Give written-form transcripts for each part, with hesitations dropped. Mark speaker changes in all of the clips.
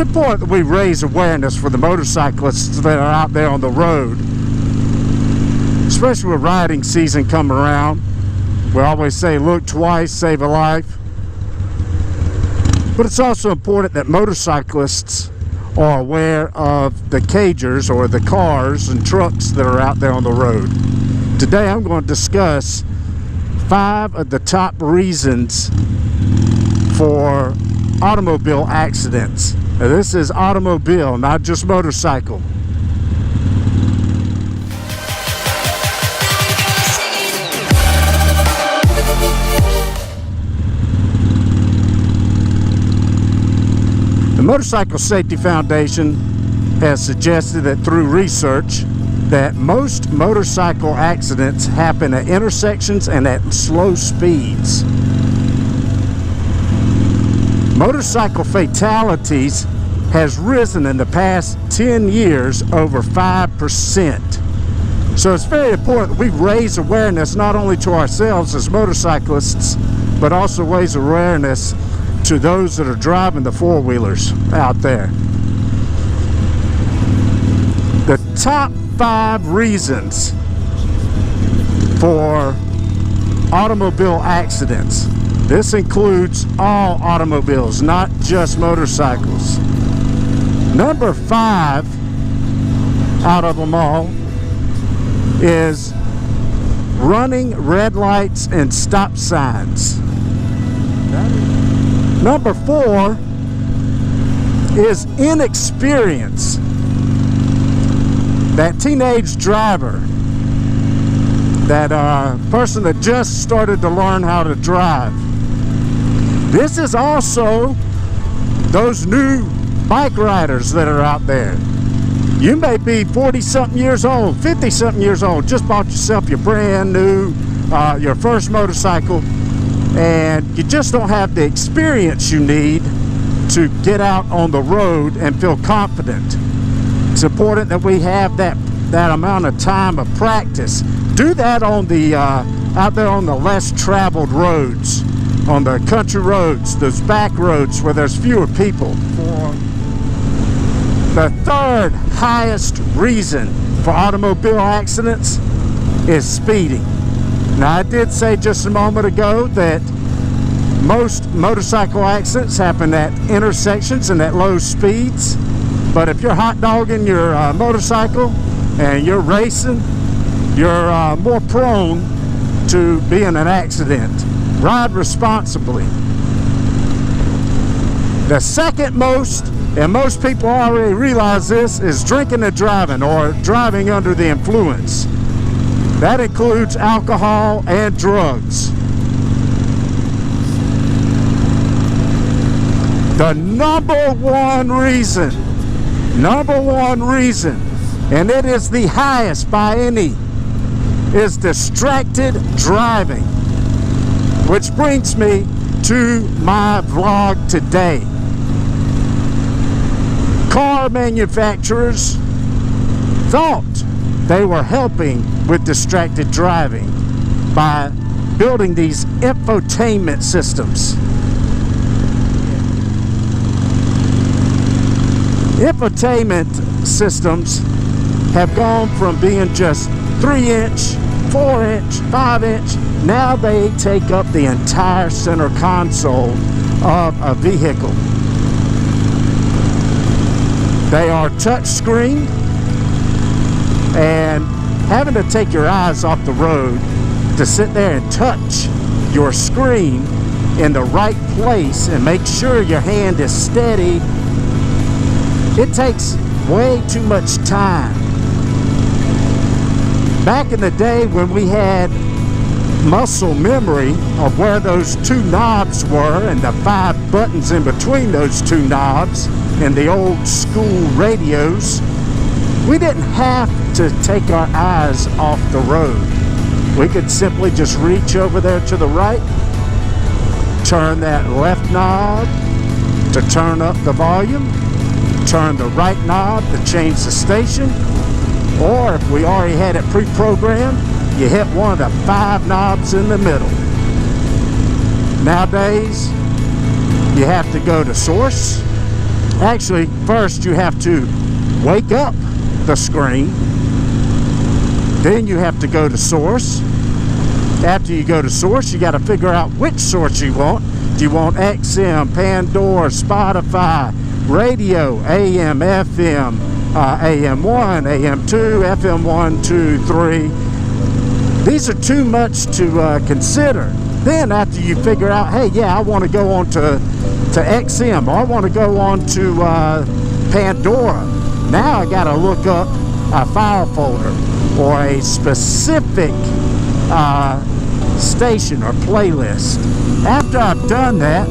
Speaker 1: important that we raise awareness for the motorcyclists that are out there on the road, especially with riding season coming around. We always say, look twice, save a life. But it's also important that motorcyclists are aware of the cagers, or the cars and trucks that are out there on the road. Today I'm going to discuss 5 of the top reasons for automobile accidents. Now, this is automobile, not just motorcycle. The Motorcycle Safety Foundation has suggested that through research that most motorcycle accidents happen at intersections and at slow speeds. Motorcycle fatalities has risen in the past 10 years over 5%. So it's very important that we raise awareness not only to ourselves as motorcyclists, but also raise awareness to those that are driving the four-wheelers out there. The top 5 reasons for automobile accidents. This includes all automobiles, not just motorcycles. Number 5 out of them all is running red lights and stop signs. Number 4 is inexperience. That teenage driver, that person that just started to learn how to drive. This is also those new bike riders that are out there. You may be 40-something years old, 50-something years old, just bought yourself your brand new, your first motorcycle, and you just don't have the experience you need to get out on the road and feel confident. It's important that we have that amount of time of practice. Do that on the out there on the less traveled roads, on the country roads, those back roads where there's fewer people. The third highest reason for automobile accidents is speeding. Now, I did say just a moment ago that most motorcycle accidents happen at intersections and at low speeds. But if you're hot dogging your motorcycle and you're racing, you're more prone to being in an accident. Ride responsibly. The second most, and most people already realize this, is drinking and driving, or driving under the influence. That includes alcohol and drugs. The number one reason, and it is the highest by any, is distracted driving. Which brings me to my vlog today. Car manufacturers thought they were helping with distracted driving by building these infotainment systems. Infotainment systems have gone from being just 3-inch, 4-inch, 5-inch. Now they take up the entire center console of a vehicle. They are touchscreen, and having to take your eyes off the road to sit there and touch your screen in the right place and make sure your hand is steady, it takes way too much time. Back in the day when we had muscle memory of where those 2 knobs were and the 5 buttons in between those 2 knobs in the old school radios, we didn't have to take our eyes off the road. We could simply just reach over there to the right, turn that left knob to turn up the volume, turn the right knob to change the station, or if we already had it pre-programmed, you hit one of the 5 knobs in the middle. Nowadays, you have to go to source, Actually, first you have to wake up the screen. Then you have to go to source. After you go to source, you got to figure out which source you want. Do you want XM, Pandora, Spotify, radio, AM, FM, AM1, AM2, FM1, 2, 3. These are too much to consider. Then after you figure out, hey, yeah, I want to go on to XM, or I want to go on to Pandora. Now I got to look up a file folder or a specific station or playlist. After I've done that,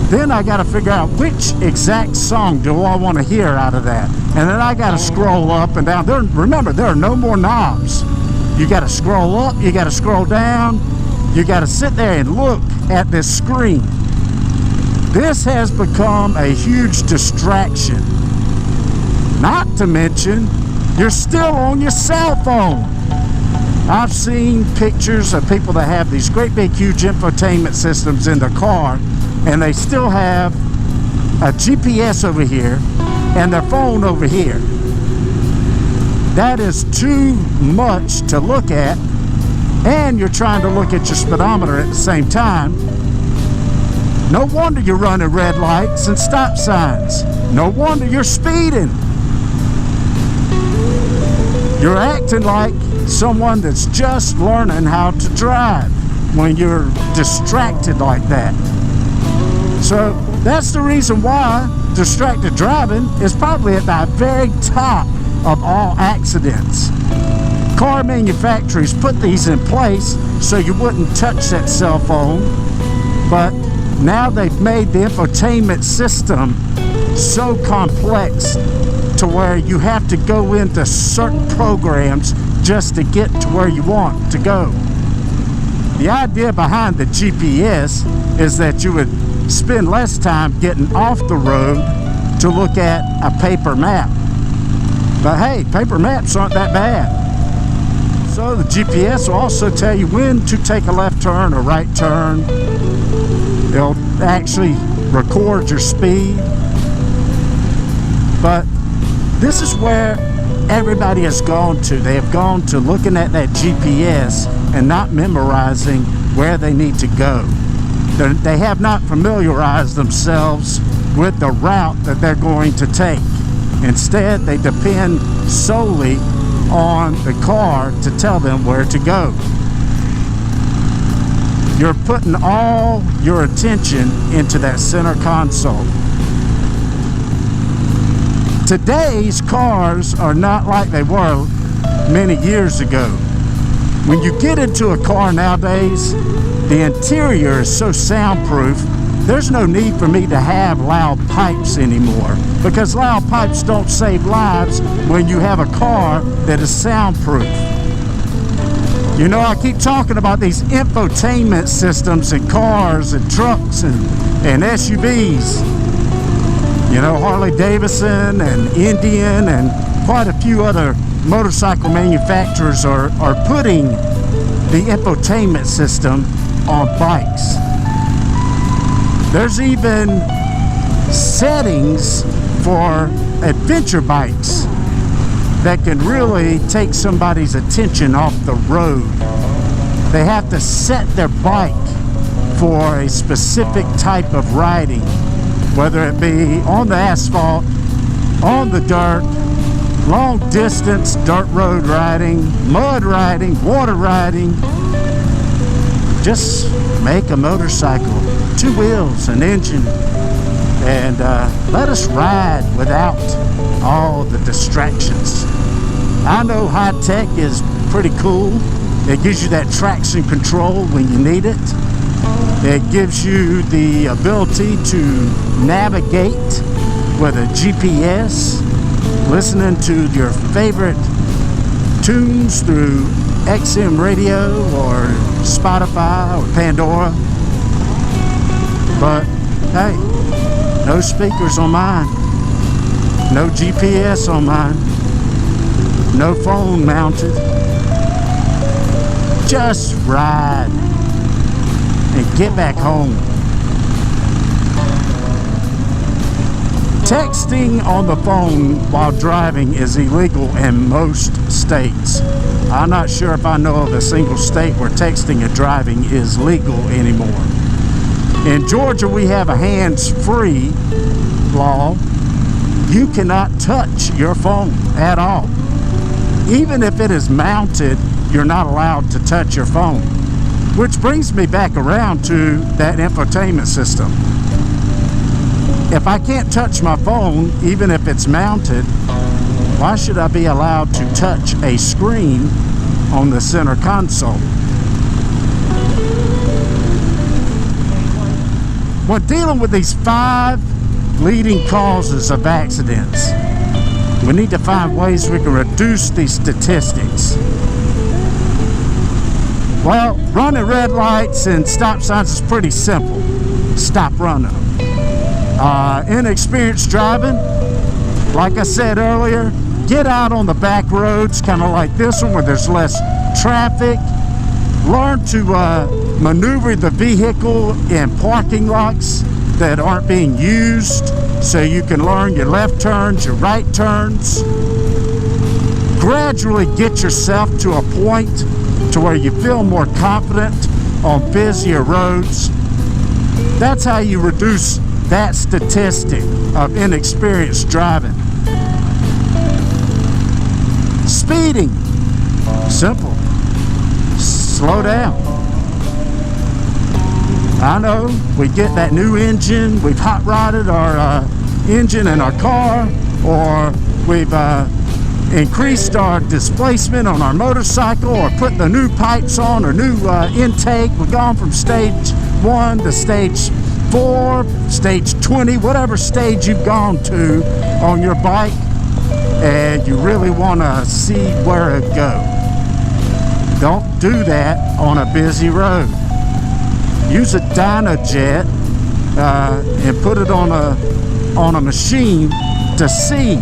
Speaker 1: then I got to figure out which exact song do I want to hear out of that. And then I got to scroll up and down. Remember, there are no more knobs. You got to scroll up, you got to scroll down, you got to sit there and look at this screen. This has become a huge distraction. Not to mention, you're still on your cell phone. I've seen pictures of people that have these great big huge infotainment systems in their car, and they still have a GPS over here and their phone over here. That is too much to look at, and you're trying to look at your speedometer at the same time. No wonder you're running red lights and stop signs. No wonder you're speeding. You're acting like someone that's just learning how to drive when you're distracted like that. So that's the reason why distracted driving is probably at the very top of all accidents. Car manufacturers put these in place so you wouldn't touch that cell phone, but now they've made the infotainment system so complex to where you have to go into certain programs just to get to where you want to go. The idea behind the GPS is that you would spend less time getting off the road to look at a paper map. But hey, paper maps aren't that bad. So the GPS will also tell you when to take a left turn or right turn. It'll actually record your speed. But this is where everybody has gone to. They have gone to looking at that GPS and not memorizing where they need to go. They have not familiarized themselves with the route that they're going to take. Instead, they depend solely on the car to tell them where to go. You're putting all your attention into that center console. Today's cars are not like they were many years ago. When you get into a car nowadays, the interior is so soundproof, there's no need for me to have loud pipes anymore, because loud pipes don't save lives when you have a car that is soundproof. You know, I keep talking about these infotainment systems in cars and trucks and SUVs. You know, Harley Davidson and Indian and quite a few other motorcycle manufacturers are putting the infotainment system on bikes. There's even settings for adventure bikes that can really take somebody's attention off the road. They have to set their bike for a specific type of riding, whether it be on the asphalt, on the dirt, long distance dirt road riding, mud riding, water riding. Just make a motorcycle, 2 wheels, an engine, and let us ride without all the distractions. I know high tech is pretty cool. It gives you that traction control when you need it. It gives you the ability to navigate with a GPS, listening to your favorite tunes through XM radio or Spotify or Pandora. But hey, no speakers on mine, no GPS on mine, no phone mounted. Just ride and get back home. Texting on the phone while driving is illegal in most states. I'm not sure if I know of a single state where texting and driving is legal anymore. In Georgia, we have a hands-free law. You cannot touch your phone at all. Even if it is mounted, you're not allowed to touch your phone. Which brings me back around to that infotainment system. If I can't touch my phone, even if it's mounted, why should I be allowed to touch a screen on the center console? When dealing with these 5 leading causes of accidents, we need to find ways we can reduce these statistics. Well, running red lights and stop signs is pretty simple. Stop running them. Inexperienced driving, like I said earlier, get out on the back roads, kind of like this one where there's less traffic. Learn to maneuver the vehicle in parking lots that aren't being used, so you can learn your left turns, your right turns. Gradually get yourself to a point to where you feel more confident on busier roads. That's how you reduce that statistic of inexperienced driving. Speeding, simple. Slow down. I know we get that new engine, we've hot rodded our engine in our car, or we've increased our displacement on our motorcycle, or put the new pipes on, or new intake. We've gone from stage 1 to stage 4, stage 20, whatever stage you've gone to on your bike, and you really want to see where it goes. Don't do that on a busy road. Use a Dynajet and put it on a machine to see,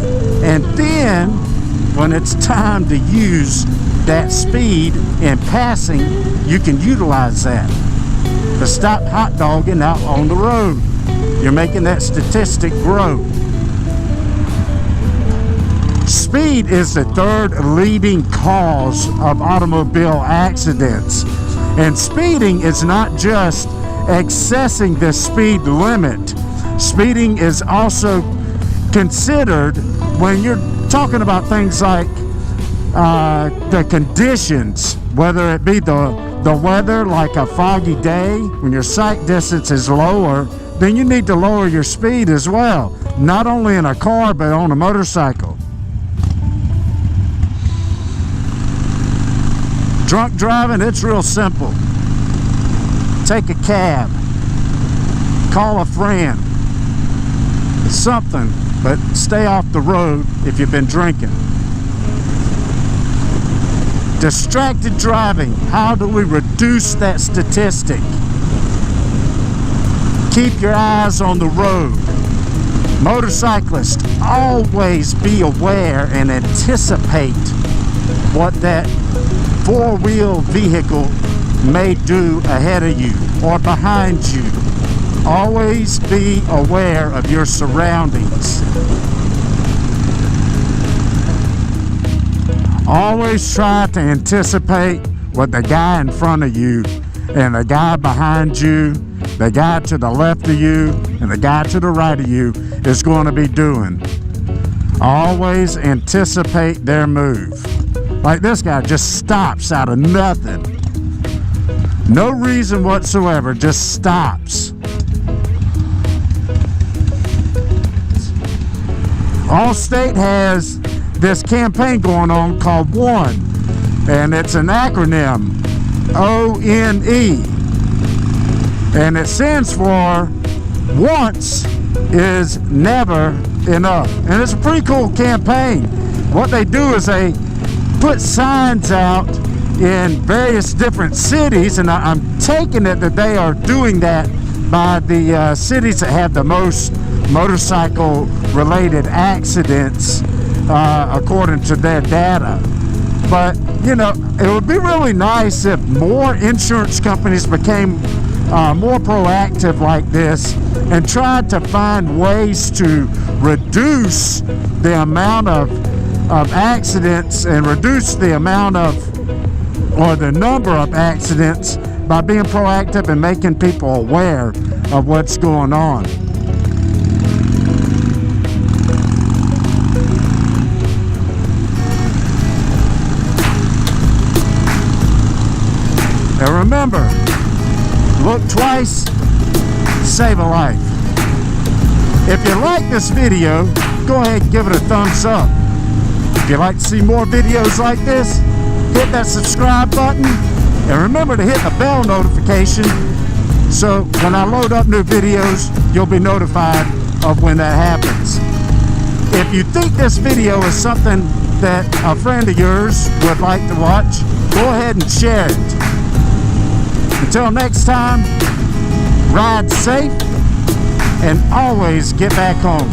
Speaker 1: and then when it's time to use that speed in passing, you can utilize that to stop hot dogging out on the road. You're making that statistic grow. Speed is the 3rd leading cause of automobile accidents. And speeding is not just accessing the speed limit. Speeding is also considered when you're talking about things like the conditions, whether it be the weather, like a foggy day, when your sight distance is lower, then you need to lower your speed as well, not only in a car but on a motorcycle. Drunk driving, it's real simple. Take a cab, call a friend, something, but stay off the road if you've been drinking. Distracted driving, how do we reduce that statistic? Keep your eyes on the road. Motorcyclists, always be aware and anticipate what that 4-wheel vehicle may do ahead of you or behind you. Always be aware of your surroundings. Always try to anticipate what the guy in front of you and the guy behind you, the guy to the left of you and the guy to the right of you is going to be doing. Always anticipate their move. Like this guy just stops out of nothing. No reason whatsoever, just stops. Allstate has this campaign going on called ONE, and it's an acronym, ONE, and it stands for once is never enough. And it's a pretty cool campaign. What they do is they put signs out in various different cities, and I'm taking it that they are doing that by the cities that have the most motorcycle related accidents according to their data. But you know, it would be really nice if more insurance companies became more proactive like this and tried to find ways to reduce the amount of accidents and reduce the amount of, or the number of accidents, by being proactive and making people aware of what's going on. And remember, look twice, save a life. If you like this video, go ahead and give it a thumbs up. If you'd like to see more videos like this, hit that subscribe button, and remember to hit the bell notification so when I load up new videos, you'll be notified of when that happens. If you think this video is something that a friend of yours would like to watch, go ahead and share it. Until next time, ride safe and always get back home.